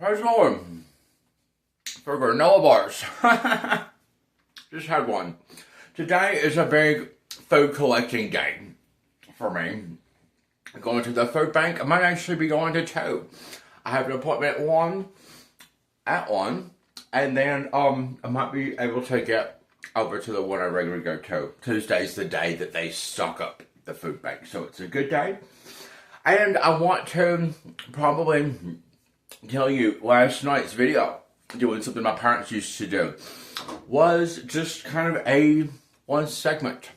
Praise the Lord for granola bars. Just had one. Today is a big food collecting day for me. I'm going to the food bank. I might actually be going to 2. I have an appointment at 1. And then I might be able to get over to the one I regularly go to. Tuesday's the day that they stock up the food bank. So it's a good day. And I want to probably tell you last night's video, doing something my parents used to do, was just kind of one segment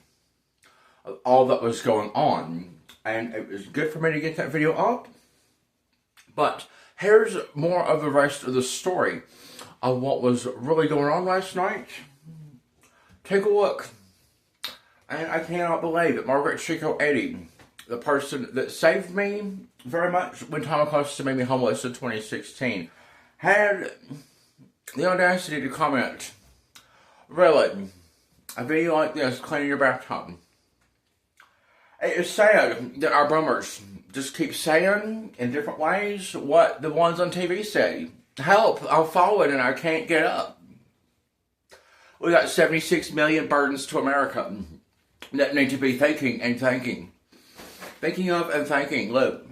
of all that was going on. And it was good for me to get that video up. But here's more of the rest of the story of what was really going on last night. Take a look. And I cannot believe it. Margaret Chico Eddy, the person that saved me very much when Tom Acosta made me homeless in 2016, had the audacity to comment, "Really, a video like this, cleaning your bathtub?" It is sad that our boomers just keep saying in different ways what the ones on TV say. Help, I've fallen and I can't get up. We got 76 million burdens to America that need to be thinking and thanking. Thinking of and thanking, look,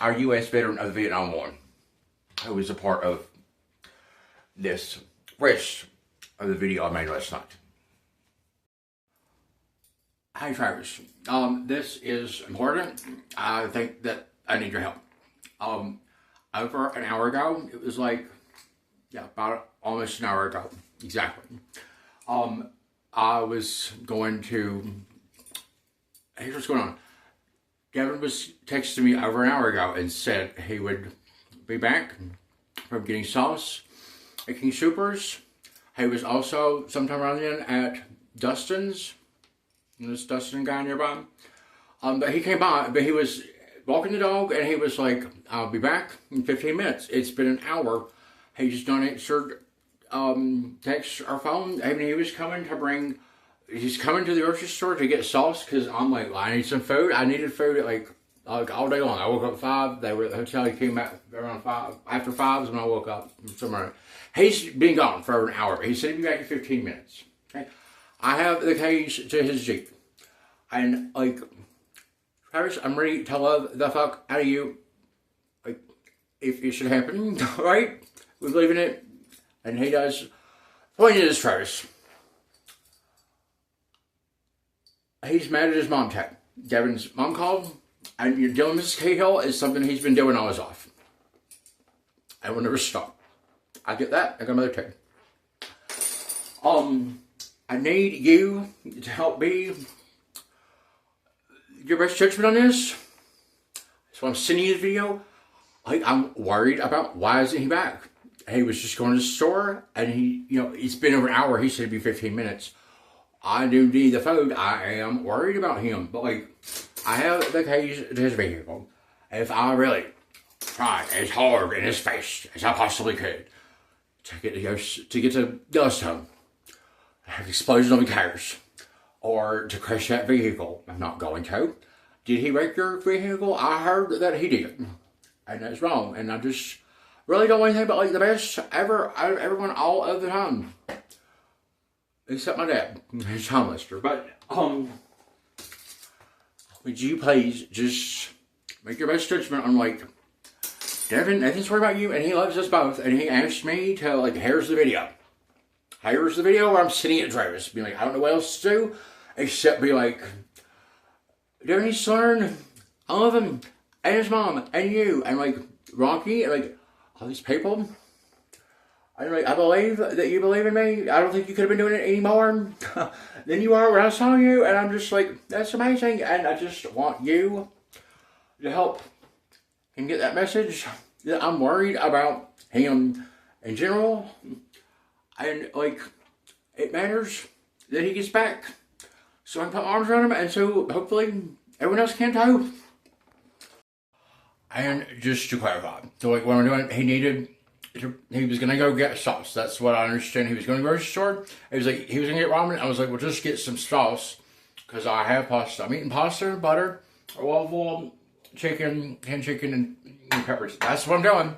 our U.S. veteran of the Vietnam War, who was a part of this rest of the video I made last night. Hey Travis, this is important. I think that I need your help. Over an hour ago, it was like, about almost an hour ago, exactly. I was going to, here's what's going on. Devin was texting me over an hour ago and said he would be back from getting sauce at King Soopers. He was also sometime around then at Dustin's. This Dustin guy nearby. But he came by, but he was walking the dog and he was like, "I'll be back in 15 minutes. It's been an hour." He just don't answer text or phone. I mean, he's coming to the grocery store to get sauce because I'm like, well, I need some food. I needed food at like all day long. I woke up at 5. They were at the hotel. He came back around 5. After 5 is when I woke up somewhere. He's been gone for an hour. He said he'd be back in 15 minutes. Okay. I have the keys to his Jeep. And like, Travis, I'm ready to love the fuck out of you. Like, if it should happen, right? We believe in it. And he does. Point is, Travis, he's mad at his mom tag. Devin's mom called, and you're dealing with Mrs. Cahill is something he's been doing all his life. I will never stop. I get that. I got another tag. I need you to help me your best judgment on this. So I'm sending you the video. Like, I'm worried about why isn't he back? He was just going to the store, and it's been over an hour. He said it'd be 15 minutes. I do need the food. I am worried about him. But, like, I have the keys to his vehicle. If I really tried as hard and as fast as I possibly could to get to Yellowstone, have an explosion on the cars, or to crash that vehicle, I'm not going to. Did he wreck your vehicle? I heard that he did. And that's wrong. And I just really don't want anything but like the best ever out of everyone all of the time. Except my dad. He's Tom Lister. But, would you please just make your best judgment on, like, Devin, nothing's worried about you, and he loves us both, and he asked me to, like, here's the video. Here's the video where I'm sitting at Travis, being like, I don't know what else to do, except be like, Devin needs to learn, I love him, and his mom, and you, and, like, Rocky, and, like, all these people. I'm like, I believe that you believe in me. I don't think you could have been doing it any more than you are when I saw you. And I'm just like, that's amazing. And I just want you to help him get that message that I'm worried about him in general. And, like, it matters that he gets back. So I can put my arms around him. And so hopefully everyone else can too. And just to clarify, so like what I'm doing, he was going to go get sauce. That's what I understand. He was going to go to the store. He was going to get ramen. I was like, well, just get some sauce because I have pasta. I'm eating pasta, butter, waffle, chicken, canned chicken, and peppers. That's what I'm doing.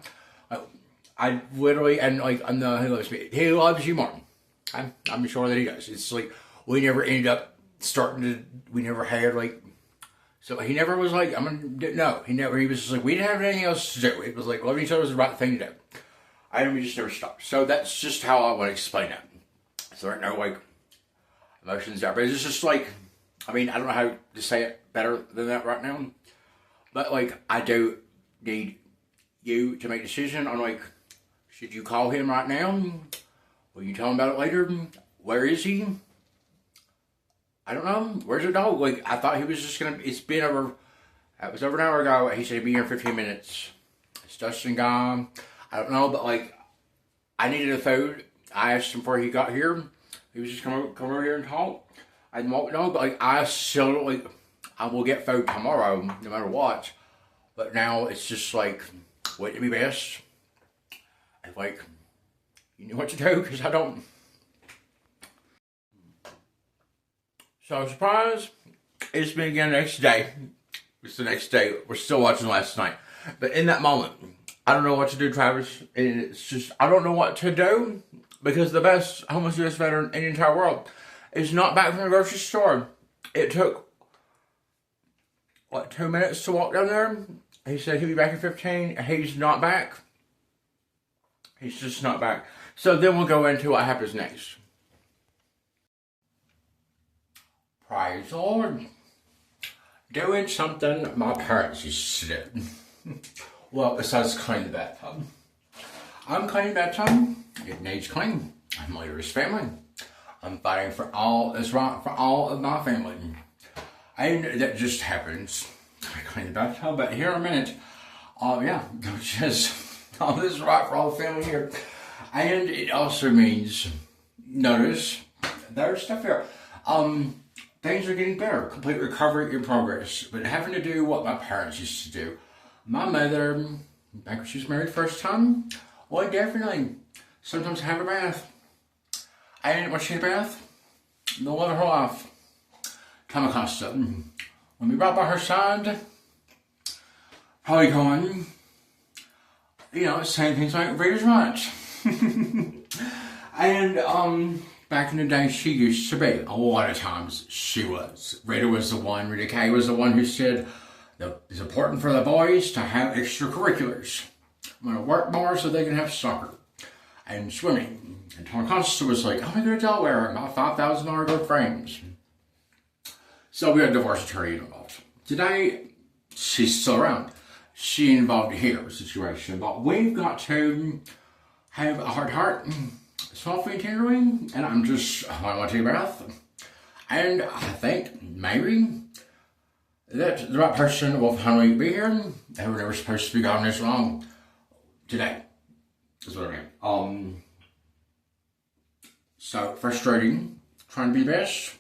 I literally, and like, I know he loves me. He loves you more. I'm sure that he does. It's like, we never ended up we never had like, so he never was like, he was just like, we didn't have anything else to do. It was like, loving each other was the right thing to do. And we just never stopped. So that's just how I want to explain that. So there aren't no like emotions there. But it's just like, I mean, I don't know how to say it better than that right now. But like, I do need you to make a decision on like, should you call him right now? Will you tell him about it later? Where is he? I don't know. Where's the dog? Like, I thought he was just gonna, it was over an hour ago. He said he'd be here in 15 minutes. It's Dustin gone. I don't know, but like, I needed a food. I asked him before he got here. He was just come over here and talk. I didn't know, but like, I still like, I will get food tomorrow, no matter what. But now it's just like, wait to be best. And like, you know what to do, because I don't. So surprise, it's been again the next day. It's the next day. We're still watching last night. But in that moment, I don't know what to do, Travis. And it's just, I don't know what to do. Because the best homeless veteran in the entire world is not back from the grocery store. It took, what, 2 minutes to walk down there? He said he'll be back in 15. He's not back. He's just not back. So then we'll go into what happens next. Praise the Lord. Doing something my parents used to do. Well, besides cleaning the bathtub. I'm cleaning the bathtub. It needs clean. I'm leader of his family. I'm fighting for all that's right for all of my family. And that just happens. I clean the bathtub, but here in a minute, yeah, just all this is right for all the family here. And it also means, notice, there's stuff here. Things are getting better. Complete recovery in progress. But having to do what my parents used to do. My mother, back when she was married first time, well, definitely sometimes have a bath. I didn't want to take a bath. The love of her life. Tamakasto. When we brought by her side, probably going, you know, saying things like, Rita's right. And, back in the day, she used to be. A lot of times, she was. Rita Kay was the one who said, it's important for the boys to have extracurriculars. I'm going to work more so they can have soccer and swimming. And Tamakasto was like, I'm going to go to Delaware and buy $5,000 gold frames. So we had a divorce attorney involved. Today, she's still around. She involved here situation, but we've got to have a heart, softly and tenderly, and I want to take a bath. And I think maybe that the right person will finally be here. They were never supposed to be gone this long. Today is what I mean. So frustrating, trying to be the best.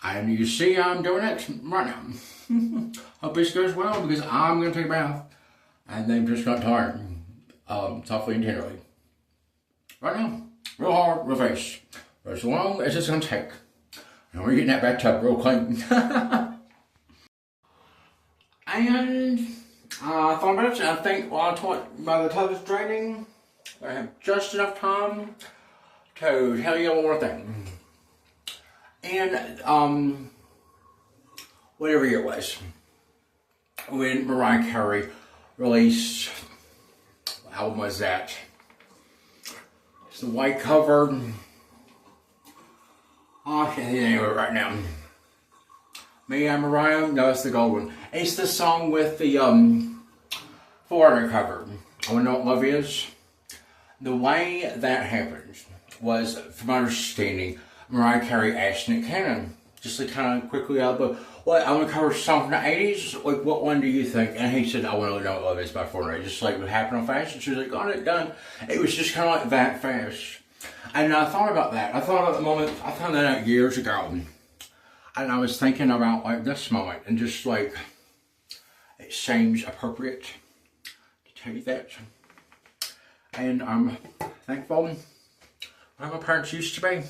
And you see I'm doing it right now. Hope this goes well because I'm going to take a bath. And they've just got tired. Softly and tenderly. Right now. Real hard, real fast. For as long as it's going to take. And we're getting that bathtub real clean. And I thought about it. I think by the time it's draining, I have just enough time to tell you one more thing. And whatever year it was, when Mariah Carey released, what album was that? It's the white cover. Oh, I can't think of the name of it right now. Me and Mariah? No, it's the gold one. It's the song with the Florida cover. I want to know what love is. The way that happened was, from my understanding, Mariah Carey asked Nick Cannon, just like kind of quickly out of the, well, I want to cover a song from the 80s. Like, what one do you think? And he said, I want to know what love is by Florida. Just like what happened on fast. And she was like, got it done. It was just kind of like that fast. And I thought about that. I thought about the moment, I found that out years ago. And I was thinking about like this moment and just like, it seems appropriate to tell you that. And I'm thankful for how my parents used to be.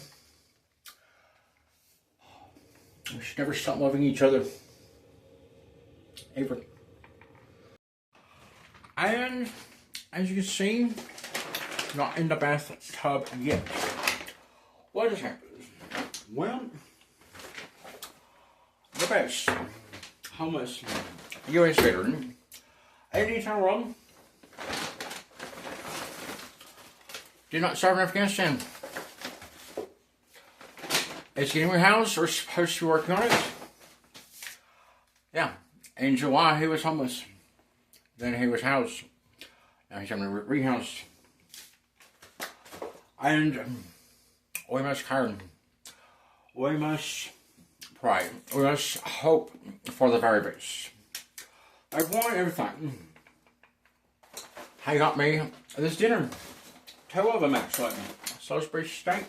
We should never stop loving each other. Ever. And as you can see, not in the bathtub yet. What has happened? Well, the best homeless U.S. veteran, A.D. Tyrone, did not serve in Afghanistan. Is getting rehoused or supposed to be working on it? Yeah. In July, he was homeless. Then he was housed. Now he's having to rehoused. And we must care. We must pray. We must hope for the very best. I want everything. He got me this dinner. 2 of them actually. Salisbury steak.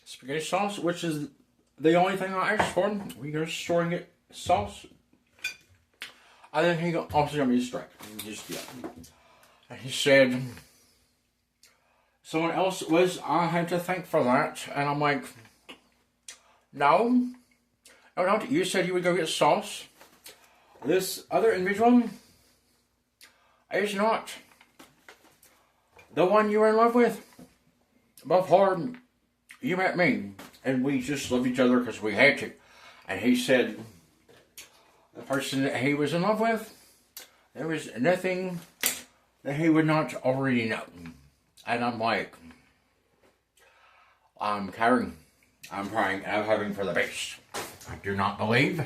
Spaghetti sauce, which is the only thing I asked for. We are storing it sauce. And then he also got me a steak. And he said someone else I had to thank for that. And I'm like, no, don't. You said you would go get sauce. This other individual is not the one you were in love with before you met me. And we just loved each other because we had to. And he said the person that he was in love with, there was nothing that he would not already know. And I'm like, I'm caring, I'm praying, and I'm hoping for the best. I do not believe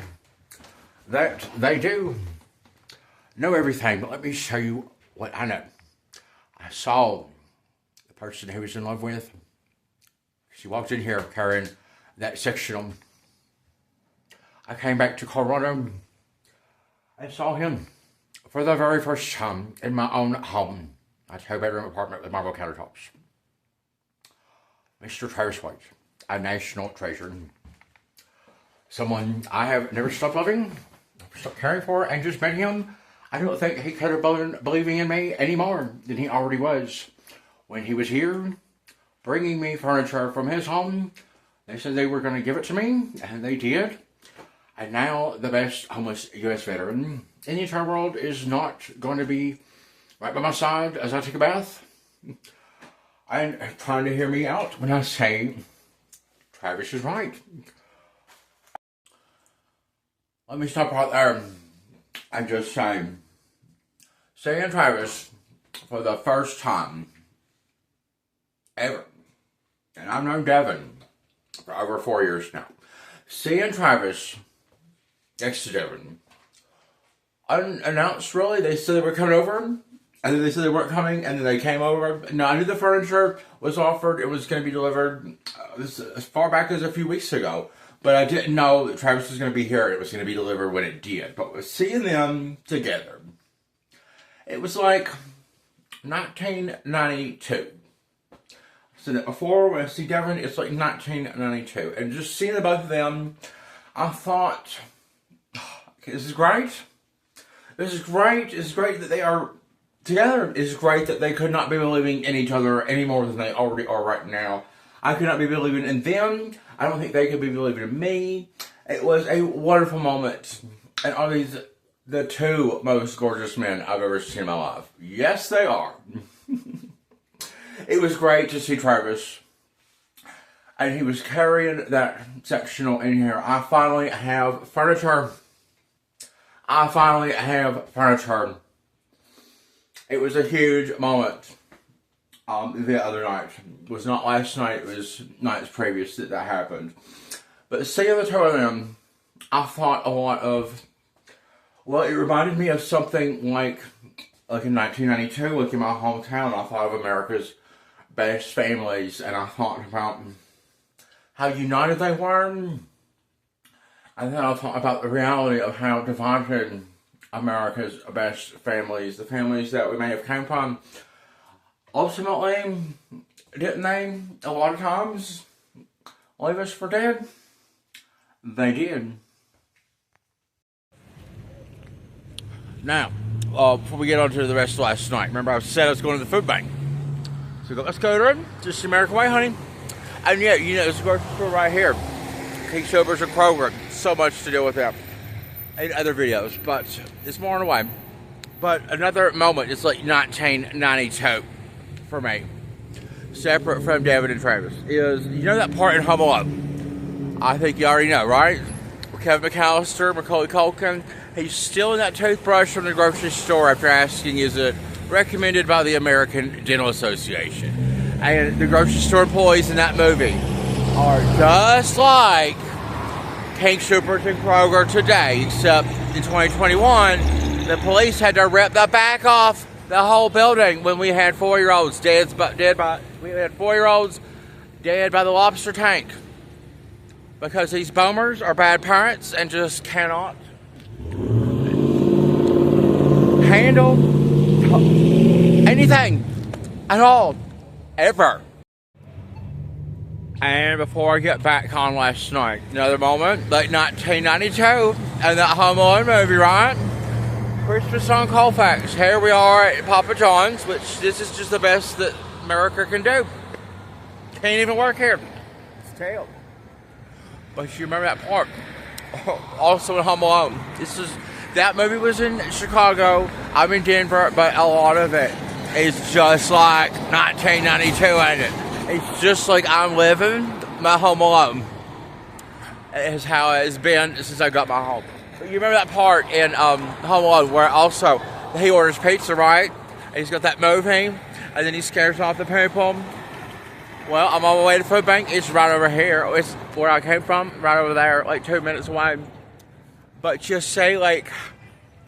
that they do know everything, but let me show you what I know. I saw the person he was in love with. She walked in here carrying that sectional. I came back to Colorado and saw him for the very first time in my own home. A 2-bedroom apartment with marble countertops. Mr. Travis White, a national treasure. Someone I have never stopped loving, never stopped caring for, and just met him. I don't think he could have been believing in me any more than he already was. When he was here, bringing me furniture from his home, they said they were going to give it to me, and they did. And now the best homeless U.S. veteran in the entire world is not going to be right by my side as I take a bath and trying to hear me out when I say Travis is right. Let me stop right there and just say, seeing Travis for the first time ever, and I've known Devin for over 4 years now, seeing Travis next to Devin, unannounced really, they said they were coming over, and then they said they weren't coming, and then they came over. No, I knew the furniture was offered, it was going to be delivered as far back as a few weeks ago, but I didn't know that Travis was going to be here, it was going to be delivered when it did. But seeing them together, it was like 1992. So that before, when I see Devin, it's like 1992. And just seeing the both of them, I thought, okay, this is great. This is great. It's great that they are together. It's great that they could not be believing in each other any more than they already are right now. I could not be believing in them. I don't think they could be believing in me. It was a wonderful moment. And are these the 2 most gorgeous men I've ever seen in my life? Yes, they are. It was great to see Travis. And he was carrying that sectional in here. I finally have furniture. I finally have furniture. It was a huge moment the other night. It was not last night, it was nights previous that happened. But seeing the 2 of them, I thought a lot of, well, it reminded me of something like in 1992, like in my hometown, I thought of America's best families, and I thought about how united they were. And then I thought about the reality of how divided America's best families, the families that we may have come from, ultimately, didn't they, a lot of times, leave us for dead? They did. Now, before we get on to the rest of last night, remember I said I was going to the food bank. So let's go to it, just the American way, honey. And yeah, you know, there's a grocery store right here. King Soopers and Kroger. So much to deal with that in other videos, but it's more on the way. But another moment is like 1992 for me, separate from David and Travis, is, you know that part in Home Alone? I think you already know, right? Kevin McAllister, Macaulay Culkin, he's stealing that toothbrush from the grocery store after asking, is it recommended by the American Dental Association? And the grocery store employees in that movie are just like King Soopers and Kroger today, except in 2021, the police had to rip the back off the whole building when we had 4-year-olds dead by we had 4-year-olds dead by the lobster tank because these boomers are bad parents and just cannot handle anything at all, ever. And before I get back on last night, another moment, like 1992, and that Home Alone movie, right? Christmas on Colfax. Here we are at Papa John's, which this is just the best that America can do. Can't even work here. It's terrible. But you remember that part? Also in Home Alone. That movie was in Chicago. I'm in Denver, but a lot of it is just like 1992, ain't it? It's just like I'm living my Home Alone. It's how it's been since I got my home. But you remember that part in Home Alone where also he orders pizza, right? And he's got that movie, and then he scares off the people. Well, I'm on my way to food bank. It's right over here. It's where I came from, right over there, like 2 minutes away. But just say, like,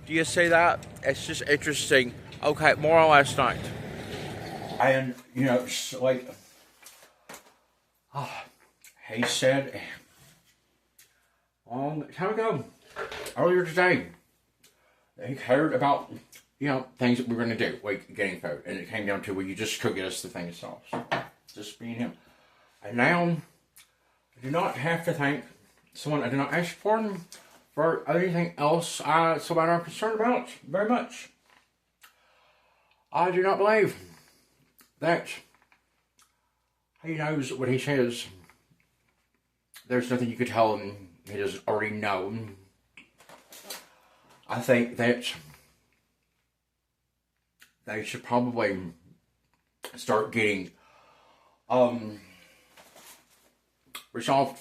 do you see that? It's just interesting. Okay, more on last night. And, you know, like, he said a long time ago, earlier today, he cared about, you know, things that we were going to do, like getting food. And it came down to, well, you just could get us the thing of sauce. Just being him. And now, I do not have to thank someone I did not ask for anything else someone I'm concerned about very much. I do not believe that he knows what he says. There's nothing you could tell him he doesn't already know. I think that they should probably start getting resolved,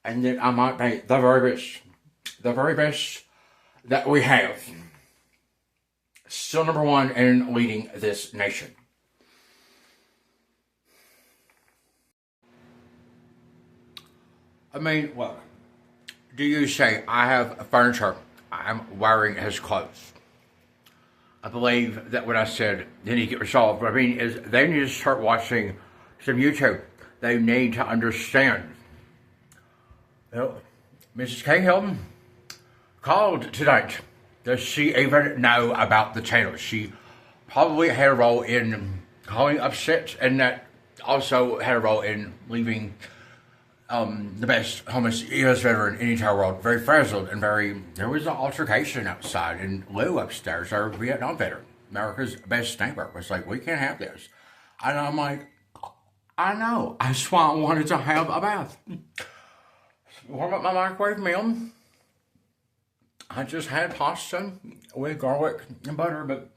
and that I might be the very best that we have. Still number one in leading this nation. I mean, look, do you say I have furniture? I'm wearing his clothes. I believe that what I said didn't get resolved. But I mean, is they need to start watching some YouTube. They need to understand. You know, Mrs. Cahill called tonight. Does she even know about the channel? She probably had a role in calling upset, and that also had a role in leaving the best homeless U.S. veteran in the entire world very frazzled and very. There was an altercation outside, and Lou upstairs, our Vietnam veteran, America's best neighbor, was like, "We can't have this," and I'm like, "I know. That's why I wanted to have a bath." Warm up my microwave meal. I just had pasta with garlic and butter, but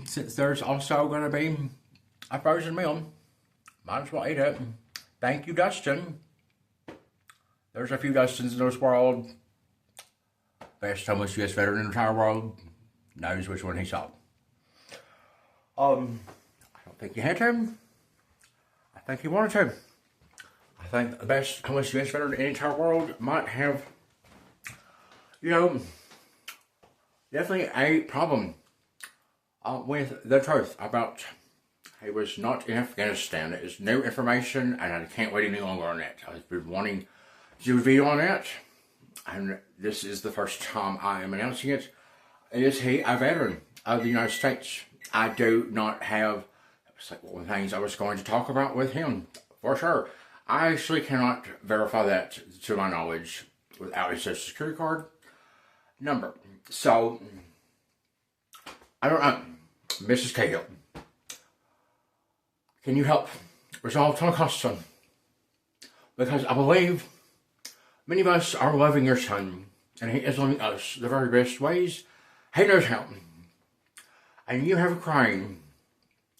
since there's also going to be a frozen meal, might as well eat it. Thank you, Dustin. There's a few Dustins in this world. Best homeless U.S. veteran in the entire world. Knows which one he saw. I don't think he had to. I think he wanted to. I think the best homeless U.S. veteran in the entire world might have, you know, definitely a problem with the truth about he was not in Afghanistan. It is new information, and I can't wait any longer on it. I've been wanting to do a video on it, and this is the first time I am announcing it. Is he a veteran of the United States? I do not have, it's like one of the things I was going to talk about with him, for sure. I actually cannot verify that, to my knowledge, without a social security card number. So, I don't know. Mrs. Cahill, can you help resolve Tom Coston? Because I believe many of us are loving your son, and he is loving us the very best ways He knows him. And you have a crane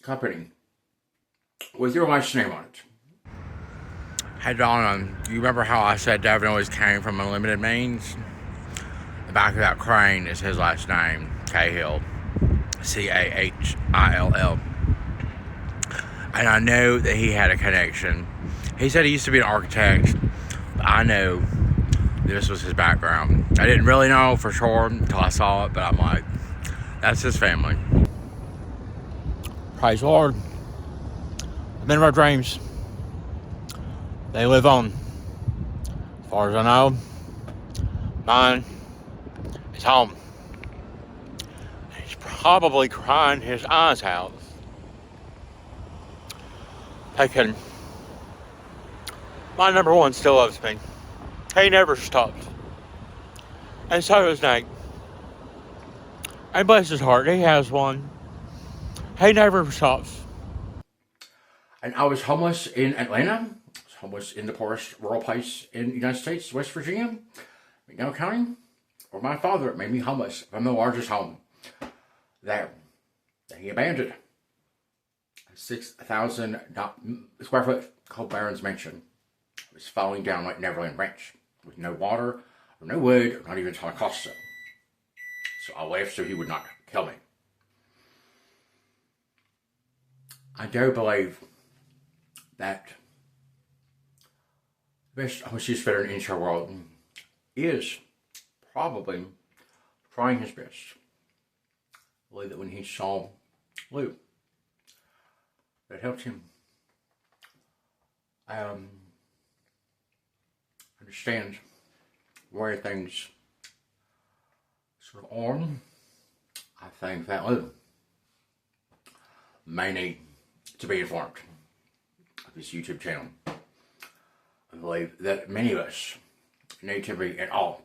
company with your wife's name on it. Hey Donna, you remember how I said Devin always came from unlimited means? The back of that crane is his last name, Cahill. Cahill. And I know that he had a connection. He said he used to be an architect, but I know this was his background. I didn't really know for sure until I saw it, but I'm like, that's his family. Praise the Lord. The men of our dreams, they live on. As far as I know, mine is home. He's probably crying his eyes out. Taking my number one still loves me. He never stopped. And so does Nate. And bless his heart, he has one. He never stops. And I was homeless in Atlanta. I was homeless in the poorest rural place in the United States, West Virginia, McDowell County, where my father made me homeless from the largest home there that he abandoned. 6,000 square foot called Barron's Mansion. It was falling down like Neverland Ranch with no water, or no wood, or not even Talacosta. So I left so he would not kill me. I do believe that the best homeless veteran in the world is probably trying his best. I believe that when he saw Lou, that helped him understand where things sort of are. I think that Lou may need to be informed of this YouTube channel. I believe that many of us need to be at all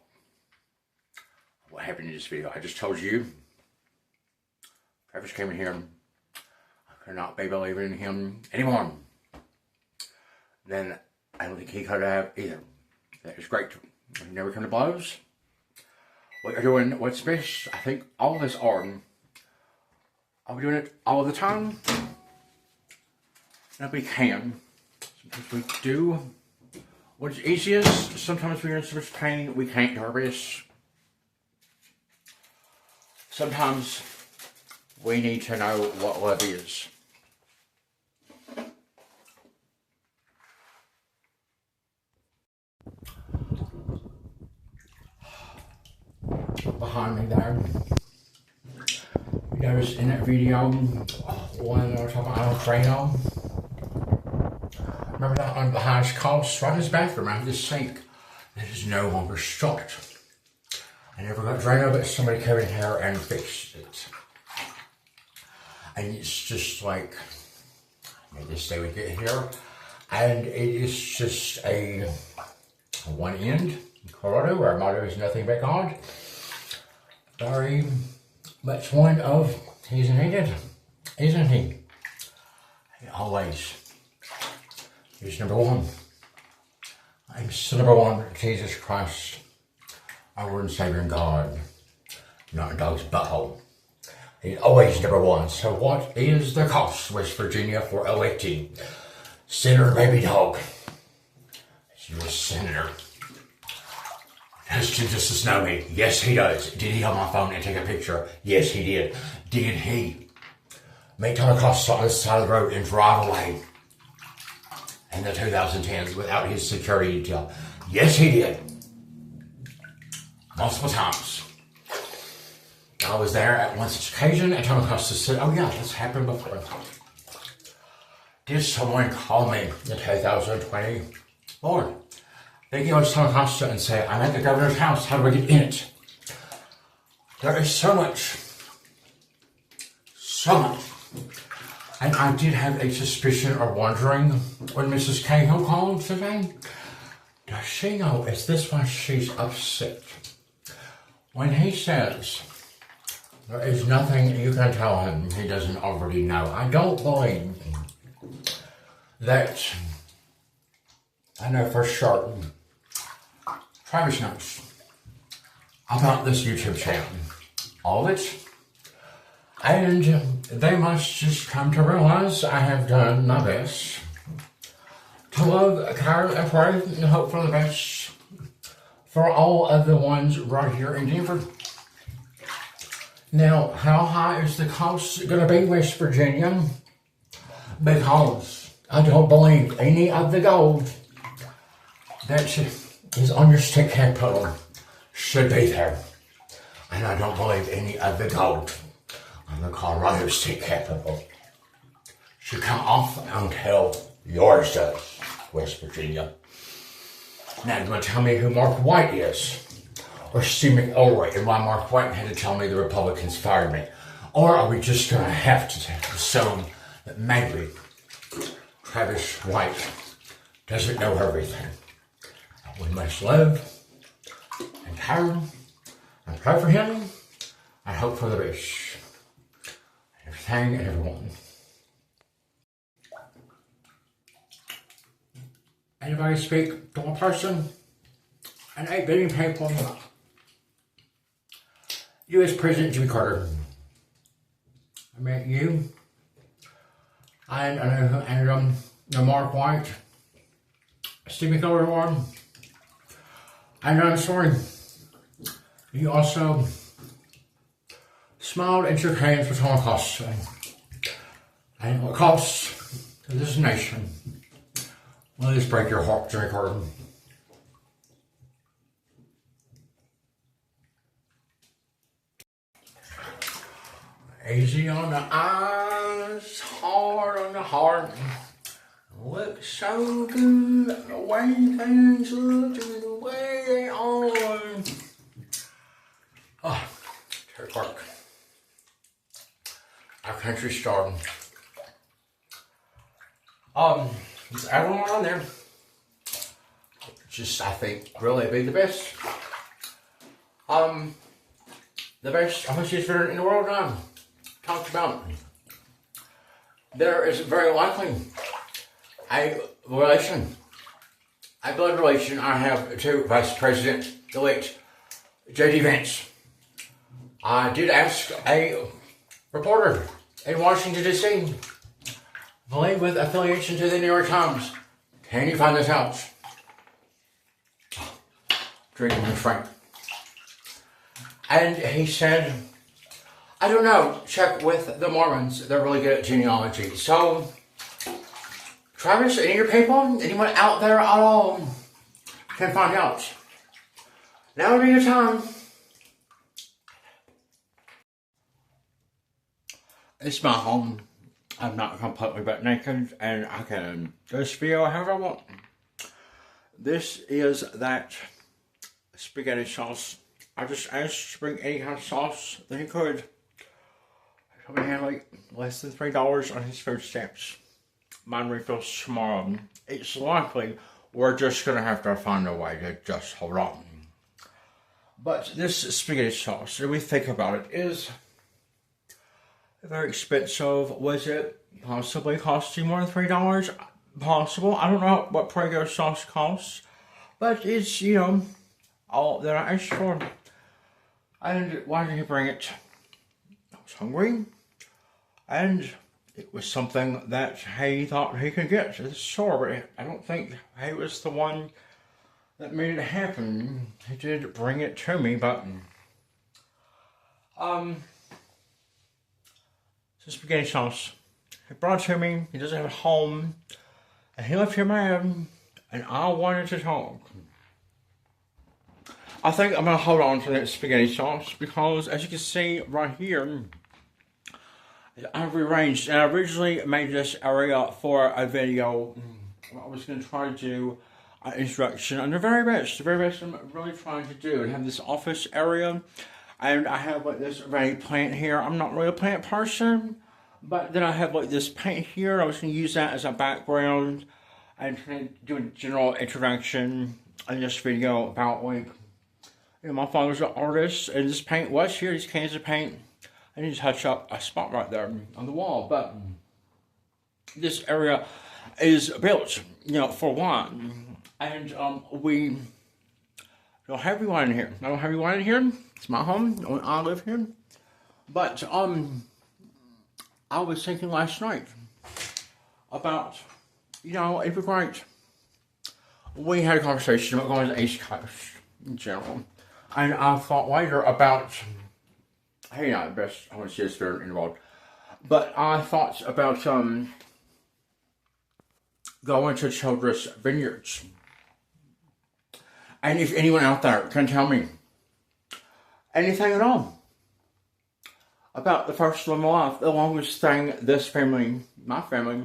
what happened in this video. I just told you, Travis came in here, I could not be believing in him anymore. Then I don't think he could have either. That is great. We never come to blows. We are doing what's best. I think all of us are. we doing it all the time? No, we can. Sometimes we do what's easiest. Sometimes we're in so much pain we can't do our best. Sometimes we need to know what love is. Behind me there, you notice in that video, one that I was talking about Crano. Remember that one behind his cost, right in his bathroom, out of this sink, that is no longer stocked. I never got Drano, but somebody came in here and fixed it. And it's just like, maybe this day we get here, and it is just a one end in Colorado, where our motto is nothing but God. Very much one of he's needed, isn't he? He always is number one. I'm still number one, Jesus Christ, our Lord and Savior and God, not a dog's butthole. He's always number one. So what is the cost, West Virginia, for electing Senator Baby Dog as your senator? Does Justice know me? Yes, he does. Did he have my phone and take a picture? Yes, he did. Did he make Tyler Costa on the side of the road and drive away in the 2010s without his security detail? Yes, he did. Multiple times. I was there at one such occasion, and Tyler Costa said, oh yeah, this happened before. Did someone call me in 2020? Lord, they can always tell Costa and say, I'm at the governor's house, how do I get in it? There is so much. And I did have a suspicion or wondering when Mrs. Cahill called today, does she know, is this why she's upset? When he says, there is nothing you can tell him he doesn't already know, I don't believe that, I know for sure, Travis knows about this YouTube channel. all of it. And they must just come to realize I have done my best to love, care, and pray, and hope for the best for all of the ones right here in Denver. Now, how high is the cost going to be, West Virginia? Because I don't believe any of the gold that is on your state capital should be there. And I don't believe any of the gold on the Colorado state capital should come off until yours does, West Virginia. Now, you want to tell me who Mark White is? Or Steve McElroy, and why Mark White had to tell me the Republicans fired me? Or are we just going to have to assume that maybe Travis White doesn't know everything? We must love and care and pray for him and hope for the best. Everything and everyone. Anybody speak to a person? An 8 billion people. U.S. President Jimmy Carter. I met you. And Mark White. Steve McElroy. And I'm sorry. You also smiled and shook hands with Holocaust. And what costs to this nation. Will this break your heart, Jimmy Carter? Easy on the eyes, hard on the heart. Look so good, the way things look, the way they are. Oh, Terry Clark. Our country star. There's everyone on there. Just, I think, really be the best. The best officer in the world now. Talked about. There is very likely a blood relation I have to Vice President-elect J.D. Vance. I did ask a reporter in Washington, D.C., believe with affiliation to the New York Times, can you find this out? Drinking with Frank. And he said, I don't know, check with the Mormons. They're really good at genealogy. So, Travis, any of your people, anyone out there at all, can find out. Now would be your time. It's my home. I'm not completely butt naked, and I can do this video however I want. This is that spaghetti sauce. I just asked to bring any kind of sauce that he could. He had like less than $3 on his food stamps. Mine refills tomorrow. It's likely we're just gonna have to find a way to just hold on. But this spaghetti sauce, if we think about it, is very expensive. Was it possibly costing more than $3? Possible. I don't know what Prego sauce costs, but it's, you know, all that I asked for. And why did he bring it? I was hungry, and it was something that he thought he could get to the store, but I don't think he was the one that made it happen. He did bring it to me, but it's spaghetti sauce. He brought it to me. He doesn't have a home, and he left here mad, and I wanted to talk. I think I'm going to hold on to that spaghetti sauce because, as you can see right here, I've rearranged, and I originally made this area for a video. I was going to try to do an introduction on the very best I'm really trying to do, and have this office area, and I have like this ready plant here. I'm not really a plant person, but then I have like this paint here. I was going to use that as a background and try to do a general introduction in this video about like, you know, my father's an artist, and this paint was here, these cans of paint. I need to touch up a spot right there on the wall, but this area is built, you know, for wine. And we don't have any wine in here. I don't have any wine in here. It's my home. I live here. But I was thinking last night about, it'd be great. We had a conversation about going to the East Coast in general. And I thought later about, hey, not the best, I want to see this there involved. But I thought about going to Childress Vineyards. And if anyone out there can tell me anything at all about the first love of my life, the longest thing this family, my family,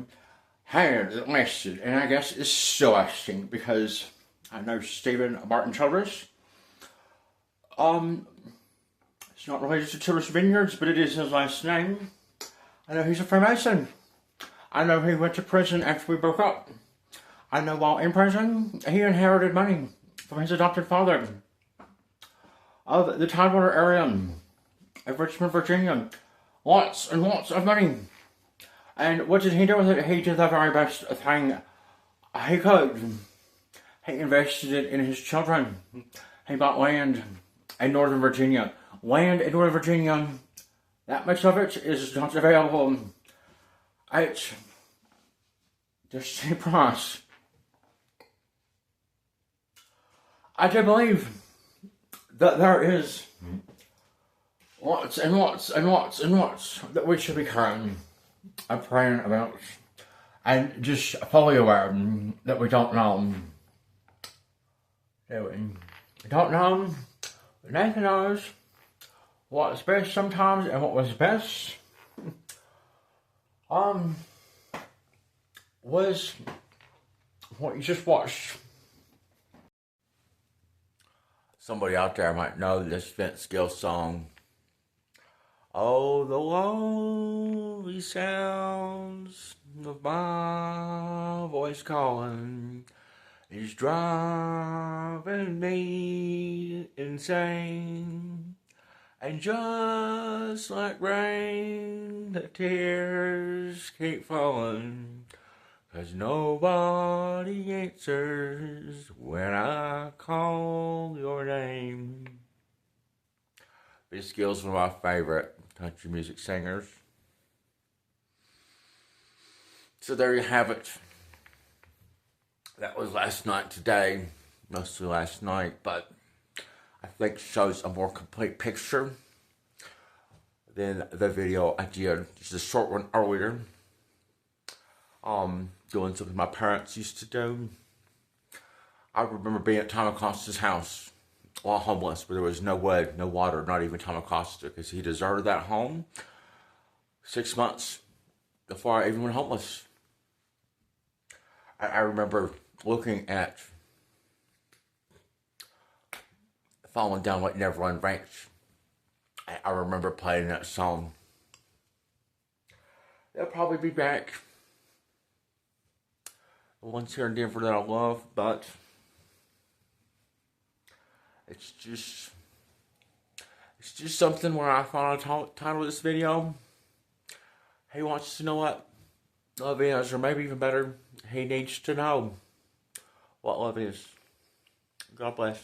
had that lasted, and I guess it's still lasting because I know Stephen Martin Childress. It's not related to Childress Vineyards, but it is his last name. I know he's a Freemason. I know he went to prison after we broke up. I know while in prison, he inherited money from his adopted father of the Tidewater area of Richmond, Virginia. Lots and lots of money. And what did he do with it? He did the very best thing he could. He invested it in his children. He bought land in Northern Virginia. Land in Northern Virginia, that much of it is not available at the same price. I do believe that there is lots and lots and lots and lots that we should be caring and praying about, and just fully aware that we don't know. We don't know. Nathan knows what's best sometimes and what was best was what you just watched. Somebody out there might know this Vince Gill song. Oh, the lonely sounds of my voice calling is driving me insane. And just like rain, the tears keep falling, 'cause nobody answers when I call your name. Vince Gill's one of my favorite country music singers. So there you have it. That was last night today, mostly last night, but I think shows a more complete picture than the video I did, just a short one earlier. Doing something my parents used to do. I remember being at Tom Acosta's house while homeless, where there was no wood, no water, not even Tom Acosta, because he deserted that home 6 months before I even went homeless. I remember looking at Falling Down Like Neverland Ranch. I remember playing that song. They'll probably be back. The ones here in Denver that I love, but it's just something where I found a title of this video. He wants to know what love is, or maybe even better, he needs to know what love is. God bless.